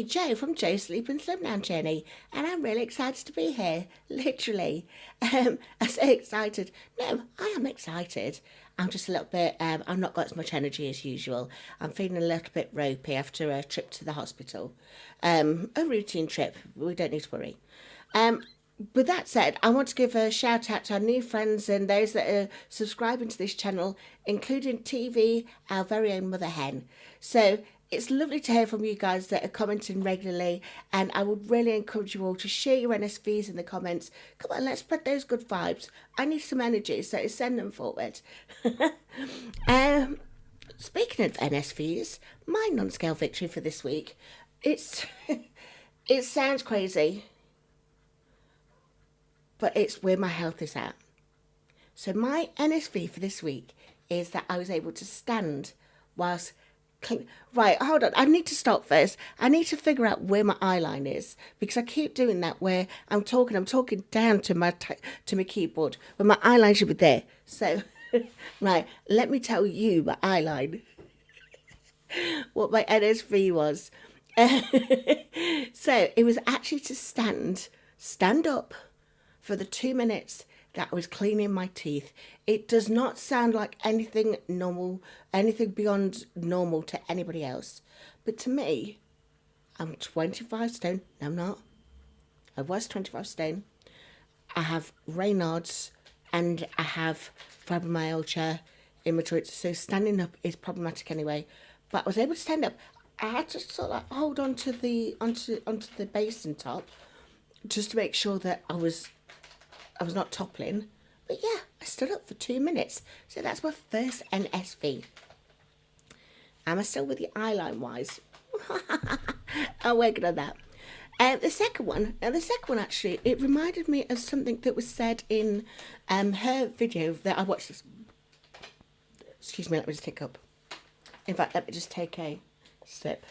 Jo from Joe's Sleep and Slim Down Journey, and I'm really excited to be here, literally. I'm so excited. No, I am excited. I'm just a little bit, I've not got as much energy as usual. I'm feeling a little bit ropey after a trip to the hospital. A routine trip, we don't need to worry. With that said, I want to give a shout out to our new friends and those that are subscribing to this channel, including TV, our very own Mother Hen. So it's lovely to hear from you guys that are commenting regularly, and I would really encourage you all to share your NSVs in the comments. Come on, let's spread those good vibes. I need some energy, so send them forward. Speaking of NSVs, my non-scale victory for this week, it sounds crazy, but it's where my health is at. So my NSV for this week is that I was able to stand whilst... Right, hold on. I need to stop first. I need to figure out where my eye line is, because I keep doing that where I'm talking down to my keyboard when my eye line should be there. So, right, let me tell you my eye line. What my NSV was. So it was actually to stand up for the 2 minutes that I was cleaning my teeth. It does not sound like anything normal, anything beyond normal to anybody else. But to me, I'm 25 stone. No, I'm not. I was 25 stone. I have Raynaud's and I have fibromyalgia in maturity. So standing up is problematic anyway. But I was able to stand up. I had to sort of like hold onto the basin top just to make sure that I was not toppling. But yeah, I stood up for 2 minutes. So that's my first NSV. Am I still with the eyeline wise? I'm working on that. The second one actually, it reminded me of something that was said in her video that I watched this. Excuse me, let me just take up. In fact, let me just take a sip.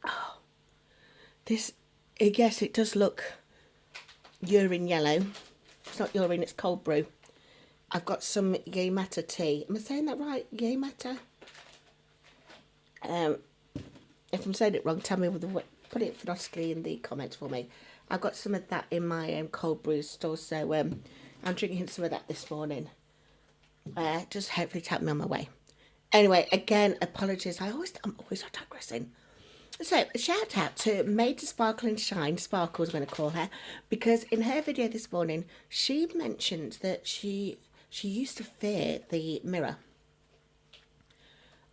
Oh, this, yes, it does look urine yellow. It's not urine, it's cold brew. I've got some Yamata tea. Am I saying that right? Yamata? If I'm saying it wrong, tell me, put it phonetically in the comments for me. I've got some of that in my cold brew store, so I'm drinking some of that this morning. Just hopefully to help me on my way. Anyway, again, apologies. I'm always digressing. So, a shout out to Made to Sparkle and Shine, Sparkle I'm going to call her, because in her video this morning, she mentioned that she used to fear the mirror.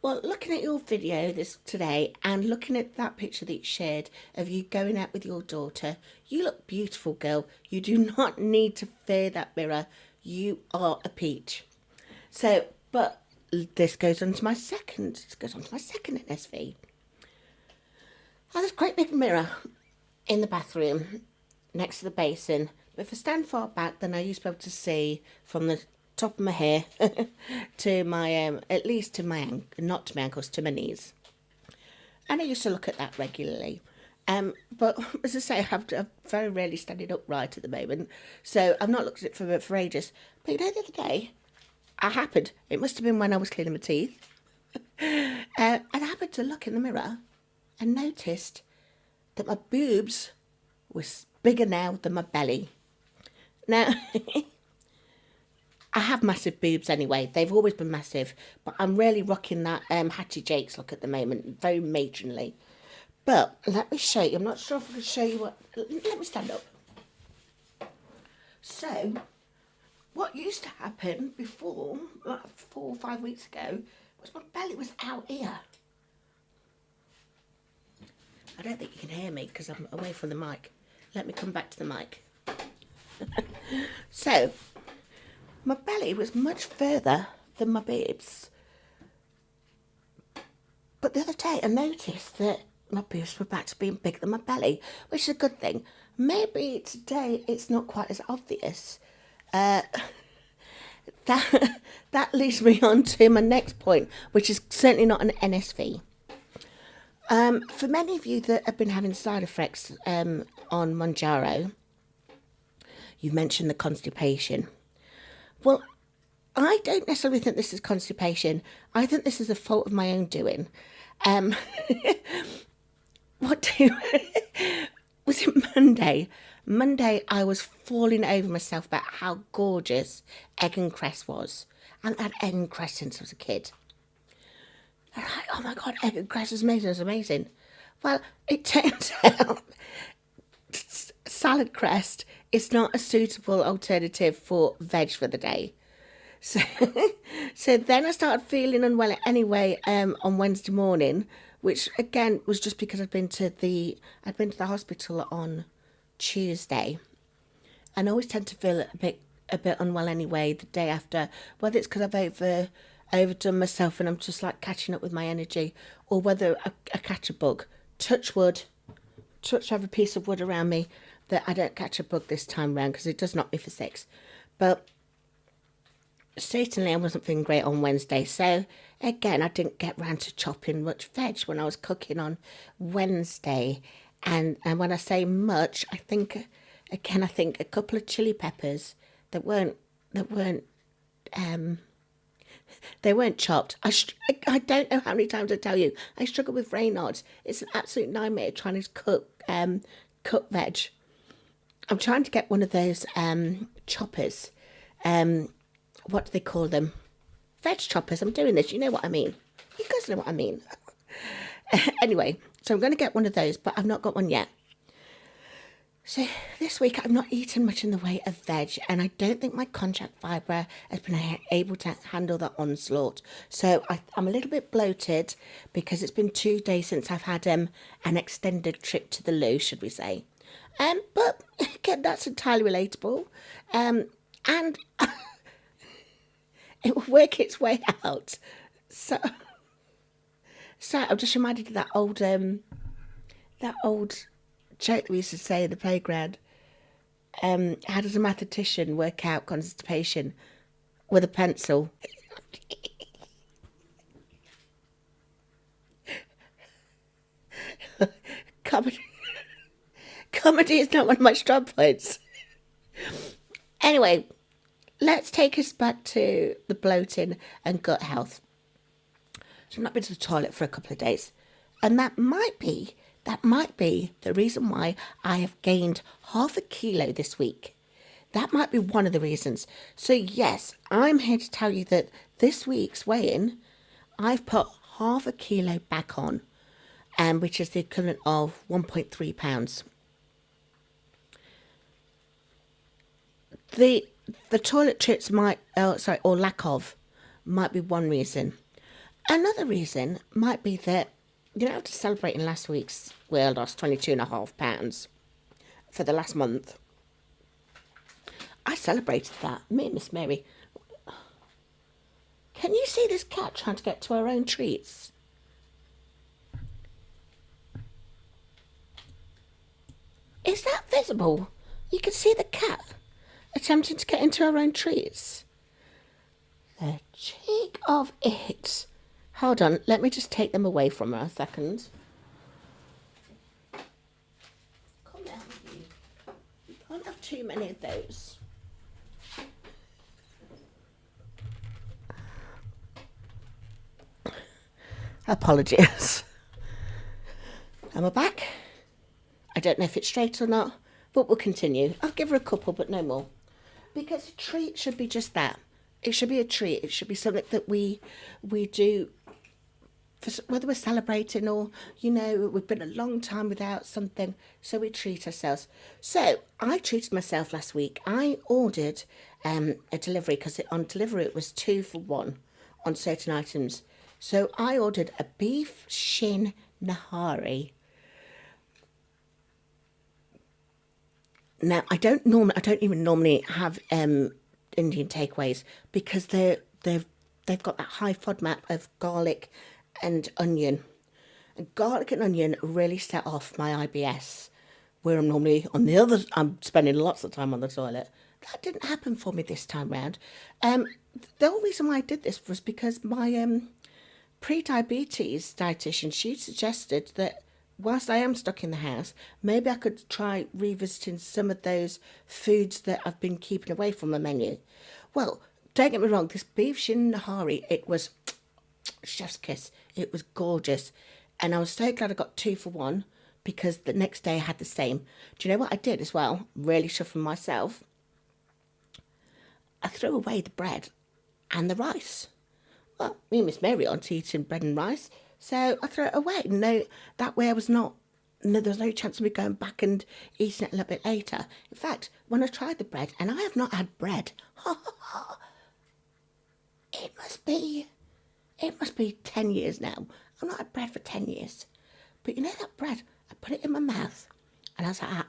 Well, looking at your video today and looking at that picture that you shared of you going out with your daughter, you look beautiful, girl. You do not need to fear that mirror. You are a peach. So, but this goes on to my second NSV. I have this great big mirror in the bathroom next to the basin, but if I stand far back, then I used to be able to see from the top of my hair to my, at least to my not to my ankles, to my knees. And I used to look at that regularly. But as I say, I'm very rarely standing upright at the moment, so I've not looked at it for ages. But you know, the other day, it must have been when I was cleaning my teeth, and I happened to look in the mirror and noticed that my boobs were bigger now than my belly. Now, I have massive boobs anyway. They've always been massive, but I'm really rocking that Hattie Jakes look at the moment, very matronly. But let me show you. I'm not sure if I can show you what... Let me stand up. So, what used to happen before, like 4 or 5 weeks ago, was my belly was out here. I don't think you can hear me because I'm away from the mic. Let me come back to the mic. So, my belly was much further than my boobs. But the other day I noticed that my boobs were back to being bigger than my belly, which is a good thing. Maybe today it's not quite as obvious. That leads me on to my next point, which is certainly not an NSV. For many of you that have been having side effects on Mounjaro, you've mentioned the constipation. Well, I don't necessarily think this is constipation. I think this is a fault of my own doing. Um, what day was it? Monday. Monday, I was falling over myself about how gorgeous egg and cress was. I haven't had egg and cress since I was a kid. And I'm like, oh my god, egg and cress is amazing, it's amazing. Well, it turns out salad crest is not a suitable alternative for veg for the day. So, so then I started feeling unwell anyway on Wednesday morning, which again was just because I'd been to the hospital on Tuesday, and I always tend to feel a bit unwell anyway the day after, whether it's because I've overdone myself and I'm just like catching up with my energy, or whether I catch a bug. Touch wood, touch every piece of wood around me that I don't catch a bug this time round, because it does knock me for six. But certainly I wasn't feeling great on Wednesday, so again I didn't get round to chopping much veg when I was cooking on Wednesday. And when I say much, I think a couple of chili peppers that weren't um they weren't chopped. I don't know how many times I tell you I struggle with Raynaud. It's an absolute nightmare trying to cook veg. I'm trying to get one of those choppers. What do they call them? Veg choppers. I'm doing this. You know what I mean. You guys know what I mean. Anyway, so I'm going to get one of those, but I've not got one yet. So this week I've not eaten much in the way of veg, and I don't think my contract fibre has been able to handle that onslaught. So I'm a little bit bloated because it's been 2 days since I've had an extended trip to the loo, should we say. But again, that's entirely relatable. And it will work its way out. So I'm just reminded of that old joke that we used to say in the playground. How does a mathematician work out constipation? With a pencil. Comedy, comedy is not one of my strong points. Anyway, let's take us back to the bloating and gut health. So I've not been to the toilet for a couple of days, and that might be the reason why I have gained 0.5 kilo this week. That might be one of the reasons. So yes, I'm here to tell you that this week's weigh-in, I've put 0.5 kilo back on, which is the equivalent of 1.3 pounds. The toilet trips or lack of, might be one reason. Another reason might be that, after celebrating last week's where I lost 22.5 pounds for the last month, I celebrated that. Me and Miss Mary. Can you see this cat trying to get to her own treats? Is that visible? You can see the cat attempting to get into her own treats. The cheek of it. Hold on, let me just take them away from her a second. Come down, you can't have too many of those. Apologies. Am I back? I don't know if it's straight or not, but we'll continue. I'll give her a couple, but no more. Because a treat should be just that. It should be a treat. It should be something that we do, whether we're celebrating or, we've been a long time without something, so we treat ourselves. So I treated myself last week. I ordered a delivery, because on delivery it was 2 for 1 on certain items. So I ordered a beef shin nahari. Now I don't even normally have Indian takeaways, because they've got that high FODMAP of garlic and onion. And garlic and onion really set off my IBS, where I'm spending lots of time on the toilet. That didn't happen for me this time round. The whole reason why I did this was because my pre-diabetes dietitian, she suggested that whilst I am stuck in the house, maybe I could try revisiting some of those foods that I've been keeping away from the menu. Well, don't get me wrong, this beef shin nahari, it was chef's kiss. It was gorgeous. And I was so glad I got 2 for 1 because the next day I had the same. Do you know what I did as well? Really chuffing myself. I threw away the bread and the rice. Well, me and Miss Mary aren't eating bread and rice, so I threw it away. No, that way I was not. No, there was no chance of me going back and eating it a little bit later. In fact, when I tried the bread, and I have not had bread, it must be 10 years now. I've not had bread for 10 years. But you know that bread, I put it in my mouth, and I was like,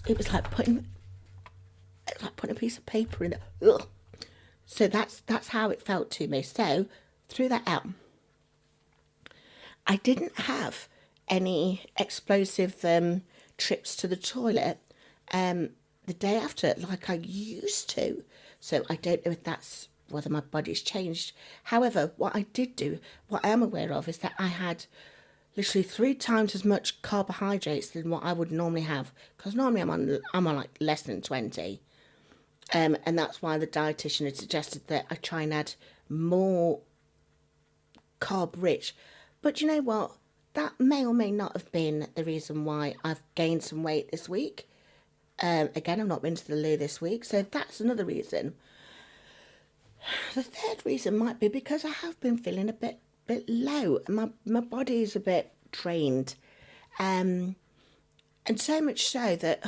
it was like putting a piece of paper in it. Ugh. So that's how it felt to me. So threw that out. I didn't have any explosive trips to the toilet the day after like I used to. So I don't know if that's whether my body's changed. However, what I did do, what I am aware of, is that I had literally 3 times as much carbohydrates than what I would normally have. Because normally I'm on like less than 20. And that's why the dietitian had suggested that I try and add more carb rich. But you know what? That may or may not have been the reason why I've gained some weight this week. Again, I've not been to the loo this week, so that's another reason. The third reason might be because I have been feeling a bit low. My body is a bit drained. And so much so that...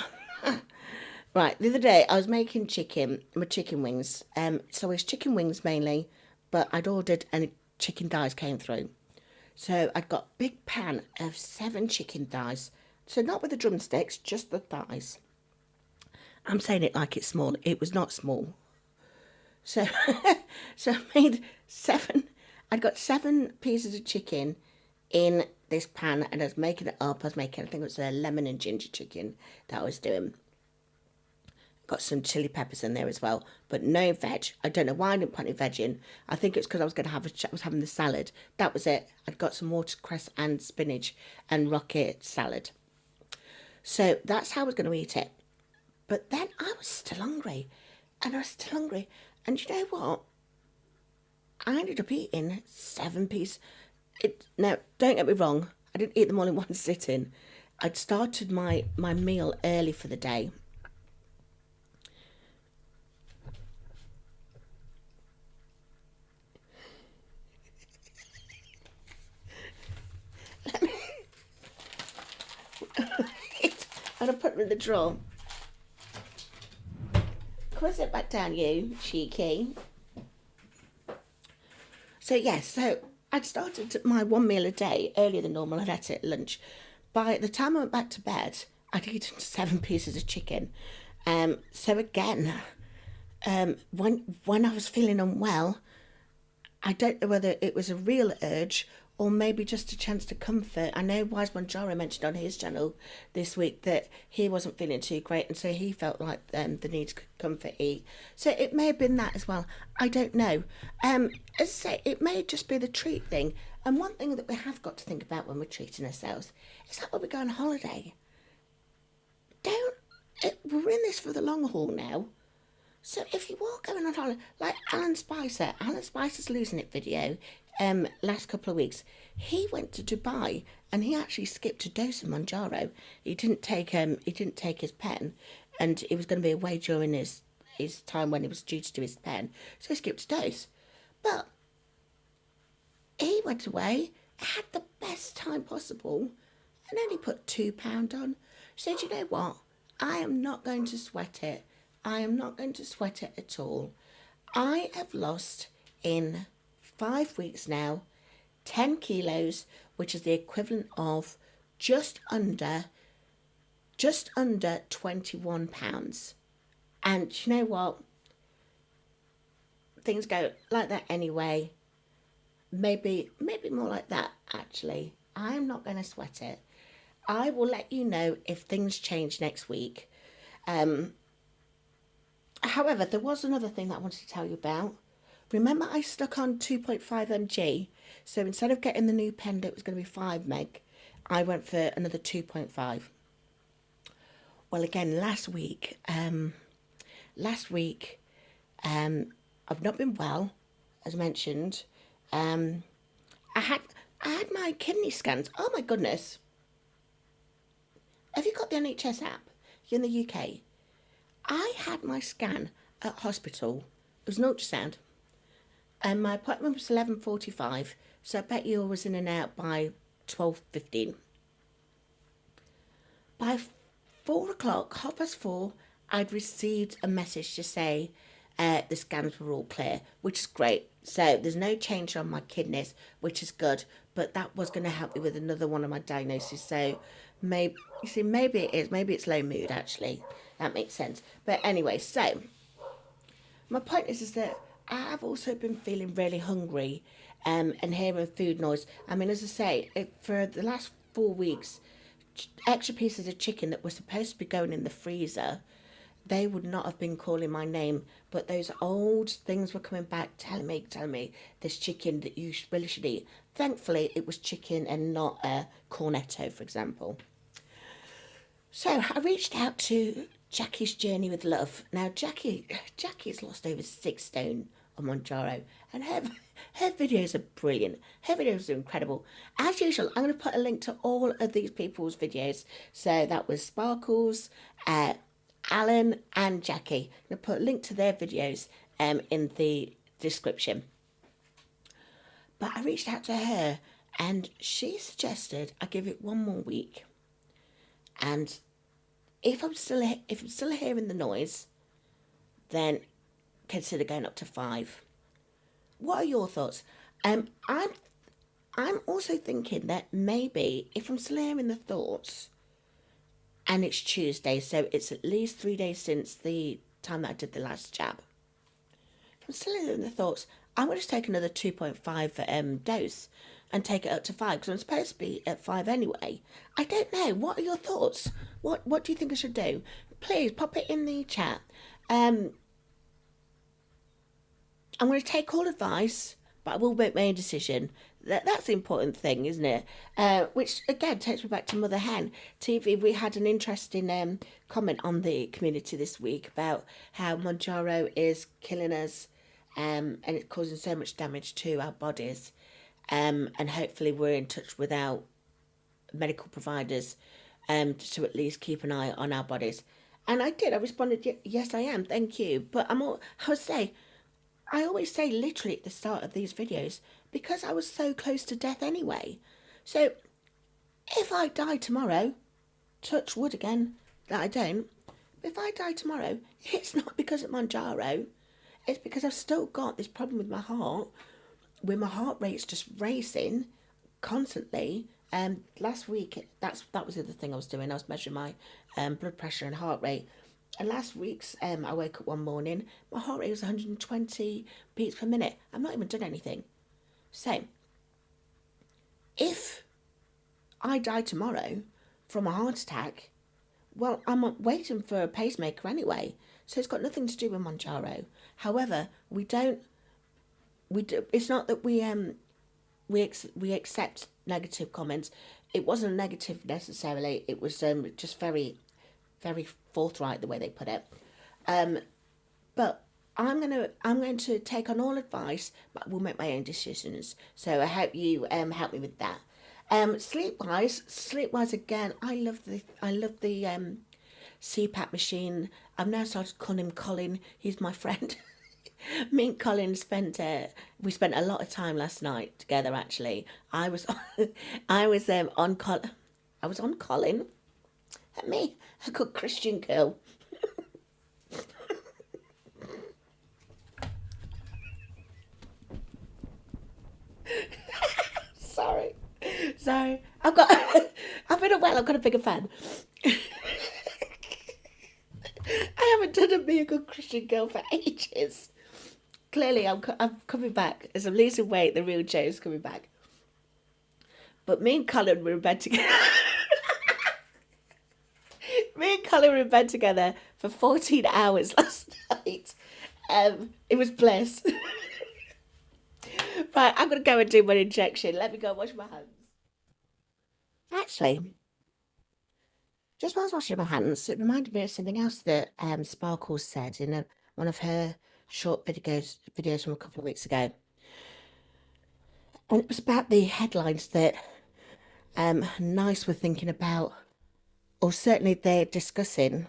Right, the other day I was making my chicken wings. So it's chicken wings mainly, but I'd ordered and chicken thighs came through. So I'd got a big pan of 7 chicken thighs. So not with the drumsticks, just the thighs. I'm saying it like it's small. It was not small. So, so I made 7. I'd got 7 pieces of chicken in this pan, and I was making it up. I think it was a lemon and ginger chicken that I was doing. Got some chili peppers in there as well, but no veg. I don't know why I didn't put any veg in. I think it's because I was having the salad. That was it. I'd got some watercress and spinach and rocket salad. So that's how I was going to eat it. But then I was still hungry, and And you know what? I ended up eating 7 pieces. Now, don't get me wrong. I didn't eat them all in one sitting. I'd started my meal early for the day. And I put them in the drawer. Close it back down, you cheeky. So yes, so I'd started my 1 meal a day earlier than normal. I'd had it at lunch. By the time I went back to bed, I'd eaten 7 pieces of chicken. So again, when I was feeling unwell, I don't know whether it was a real urge or maybe just a chance to comfort. I know Wise Mounjaro mentioned on his channel this week that he wasn't feeling too great, and so he felt like the need to comfort eat. So it may have been that as well. I don't know. As I say, it may just be the treat thing. And one thing that we have got to think about when we're treating ourselves is that when we go on holiday, we're in this for the long haul now. So if you are going on holiday, like Alan Spicer's Losing It video, last couple of weeks, he went to Dubai and he actually skipped a dose of Mounjaro. He didn't take his pen, and he was going to be away during his time when he was due to do his pen, so he skipped a dose. But he went away, had the best time possible, and only put £2 on. So do you know what? I am not going to sweat it. I am not going to sweat it at all. I have lost in 5 weeks now 10 kilos, which is the equivalent of just under 21 pounds. And you know what? Things go like that anyway. Maybe more like that, actually. I'm not going to sweat it. I will let you know if things change next week. However, there was another thing that I wanted to tell you about. Remember, I stuck on 2.5 mg. So instead of getting the new pen that was going to be 5 meg, I went for another 2.5. Well, again, last week, I've not been well. as mentioned, um, I had I had my kidney scans. Oh my goodness! Have you got the NHS app? You're in the UK. I had my scan at hospital. It was an ultrasound, and my appointment was 11:45. So I bet you I was in and out by 12:15. By 4 o'clock, 4:30, I'd received a message to say the scans were all clear, which is great. So there's no change on my kidneys, which is good. But that was going to help me with another one of my diagnoses. So maybe you see, maybe it is, maybe it's low mood actually. That makes sense. But anyway, so my point is that I've also been feeling really hungry, and hearing food noise. I mean, as I say, for the last 4 weeks, extra pieces of chicken that were supposed to be going in the freezer, they would not have been calling my name, but those old things were coming back, telling me this chicken that you really should eat. Thankfully, it was chicken and not a cornetto, for example. So I reached out to Jackie's Journey with Love. Now Jackie's lost over 6 stone on Mounjaro, and her videos are brilliant. Her videos are incredible. As usual, I'm going to put a link to all of these people's videos. So that was Sparkles, uh, Alan, and Jackie. I'm going to put a link to their videos in the description. But I reached out to her, and she suggested I give it 1 more week, and if I'm still hearing the noise, then consider going up to 5. What are your thoughts? I'm also thinking that maybe if I'm still hearing the thoughts, and it's Tuesday, so it's at least 3 days since the time that I did the last jab. If I'm still hearing the thoughts, I'm going to take another 2.5 dose and take it up to 5 because I'm supposed to be at 5 anyway. I don't know. What are your thoughts? What do you think I should do? Please pop it in the chat. Um, I'm going to take all advice, but I will make my own decision. That's the important thing, isn't it? Which again takes me back to Mother Hen TV. We had an interesting comment on the community this week about how Mounjaro is killing us, and it's causing so much damage to our bodies. And hopefully we're in touch with our medical providers, to at least keep an eye on our bodies. And I did. I responded, yes, I am. Thank you. But I would say, I always say literally at the start of these videos, because I was so close to death anyway. So if I die tomorrow, touch wood again that I don't, if I die tomorrow, it's not because of Mounjaro. It's because I've still got this problem with my heart, where my heart rate's just racing constantly. Last week, that was the other thing I was doing. I was measuring my blood pressure and heart rate. And last week's, I woke up one morning, my heart rate was 120 beats per minute. I've not even done anything. So, if I die tomorrow from a heart attack, well, I'm waiting for a pacemaker anyway. So it's got nothing to do with Mounjaro. However, we don't. We do, it's not that we accept negative comments. It wasn't negative necessarily. It was just very forthright the way they put it. Um, but I'm going to take on all advice, but I will make my own decisions. So I hope you help me with that. Sleep wise again. I love the CPAP machine. I've now started calling him Colin. He's my friend. Me and Colin we spent a lot of time last night together. Actually, I was I was on Colin. At me, a good Christian girl. Sorry, sorry. I've been a while. I've got a bigger fan. I haven't done a be a good Christian girl for ages. Clearly, I'm coming back as I'm losing weight. The real Joe's coming back. But me and Colin were in bed together. Me and Colin were in bed together for 14 hours last night. It was bliss. Right, I'm gonna go and do my injection. Let me go and wash my hands. Actually, just while I was washing my hands, it reminded me of something else that Sparkles said in one of her short videos from a couple of weeks ago. And it was about the headlines that NICE were thinking about, or certainly they're discussing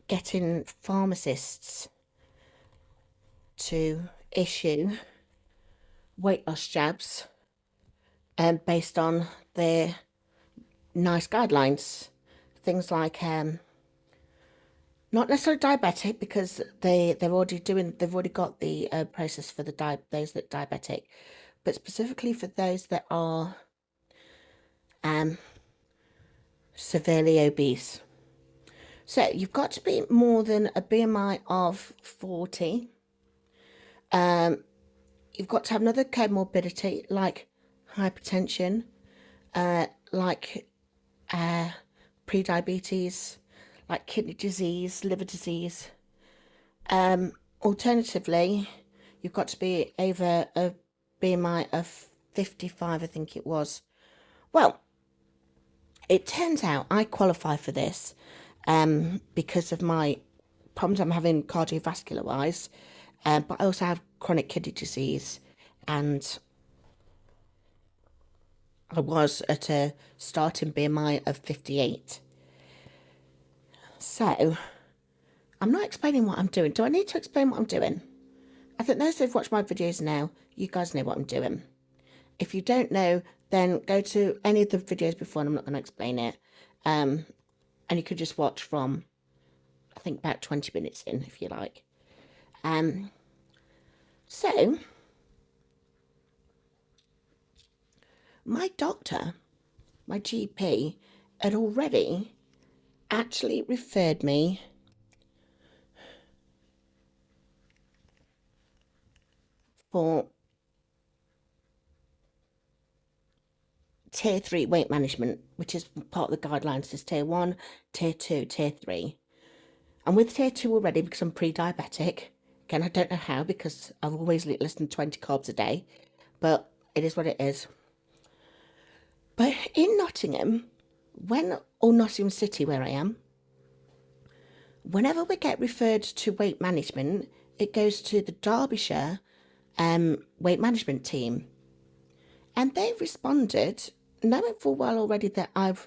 getting pharmacists to issue weight loss jabs based on their NICE guidelines. Things like not necessarily diabetic, because they've already got the process for those that are diabetic, but specifically for those that are um, severely obese. So you've got to be more than a BMI of 40. You've got to have another comorbidity like hypertension, like prediabetes, like kidney disease, liver disease. Alternatively, you've got to be over a BMI of 55, I think it was. Well, it turns out I qualify for this because of my problems I'm having cardiovascular wise, but I also have chronic kidney disease, and I was at a starting BMI of 58. So I'm not explaining what I'm doing. Do I need to explain what I'm doing? I think those who've watched my videos now, you guys know what I'm doing. If you don't know, then go to any of the videos before, and I'm not going to explain it. And you could just watch from, I think, about 20 minutes in, if you like. So, my doctor, my GP, had already actually referred me for tier 3 weight management, which is part of the guidelines. There's tier 1, tier 2, tier 3. I'm with tier 2 already because I'm pre-diabetic. Again, I don't know how, because I've always eaten less than 20 carbs a day, but it is what it is. But in Nottingham, or Nottingham City where I am, whenever we get referred to weight management, it goes to the Derbyshire weight management team. And they've responded, knowing full well already that I'm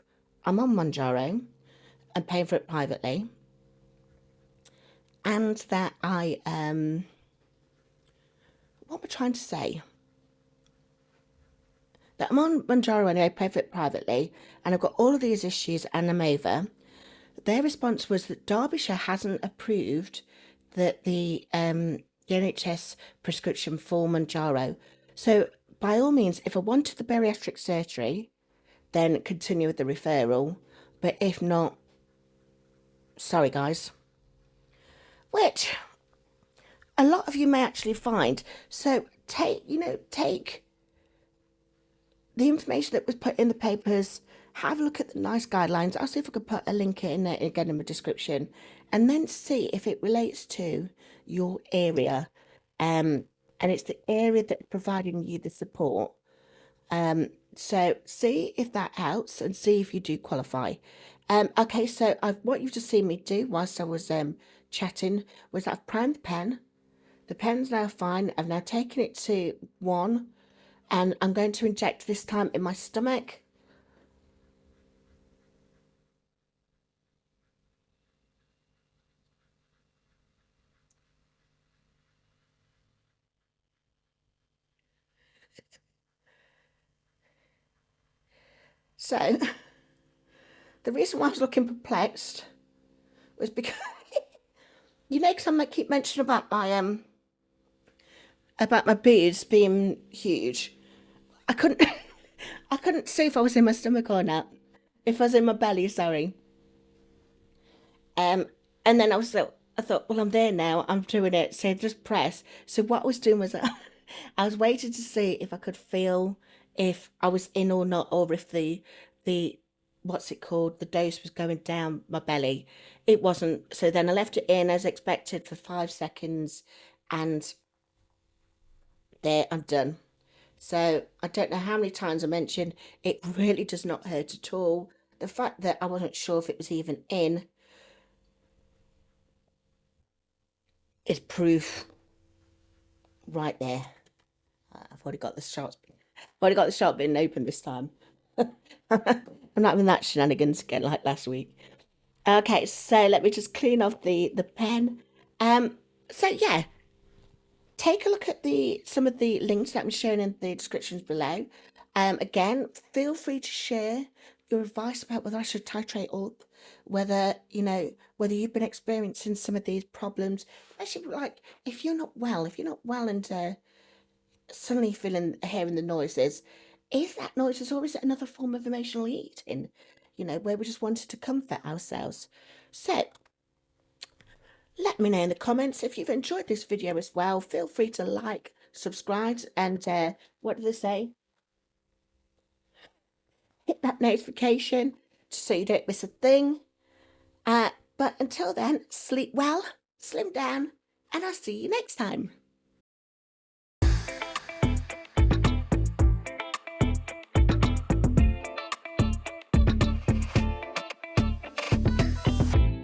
on Mounjaro and paying for it privately, and that what am I trying to say? That I'm on Mounjaro anyway, pay for it privately, and I've got all of these issues and I'm over. Their response was that Derbyshire hasn't approved that the NHS prescription for Mounjaro. So by all means, if I wanted the bariatric surgery, then continue with the referral. But if not, sorry guys. Which a lot of you may actually find. So take the information that was put in the papers, have a look at the NICE guidelines. I'll see if I could put a link in there again in the description, and then see if it relates to your area. And it's the area that's providing you the support. So see if that helps and see if you do qualify. Okay, so what you've just seen me do whilst I was chatting was I've primed the pen. The pen's now fine. I've now taken it to 1, and I'm going to inject this time in my stomach. So the reason why I was looking perplexed was because because I keep mentioning about my boobs being huge. I couldn't I couldn't see if I was in my stomach or not. If I was in my belly, sorry. Um, and then I thought, well, I'm there now. I'm doing it. So just press. So what I was doing was I was waiting to see if I could feel if I was in or not, or if the what's it called? The dose was going down my belly. It wasn't. So then I left it in as expected for 5 seconds, and there, I'm done. So I don't know how many times I mentioned it really does not hurt at all. The fact that I wasn't sure if it was even in is proof right there. I've already got the shots. Already got the shop bin open this time. I'm not having that shenanigans again like last week. Okay, so let me just clean off the pen. Um, so yeah, take a look at the some of the links that I'm showing in the descriptions below. Again, feel free to share your advice about whether I should titrate up, whether whether you've been experiencing some of these problems. Especially like if you're not well and suddenly feeling hearing the noises, is that noises or is it another form of emotional eating? Where we just wanted to comfort ourselves. So let me know in the comments if you've enjoyed this video as well. Feel free to like, subscribe, and what do they say? Hit that notification so you don't miss a thing. But until then, sleep well, slim down, and I'll see you next time.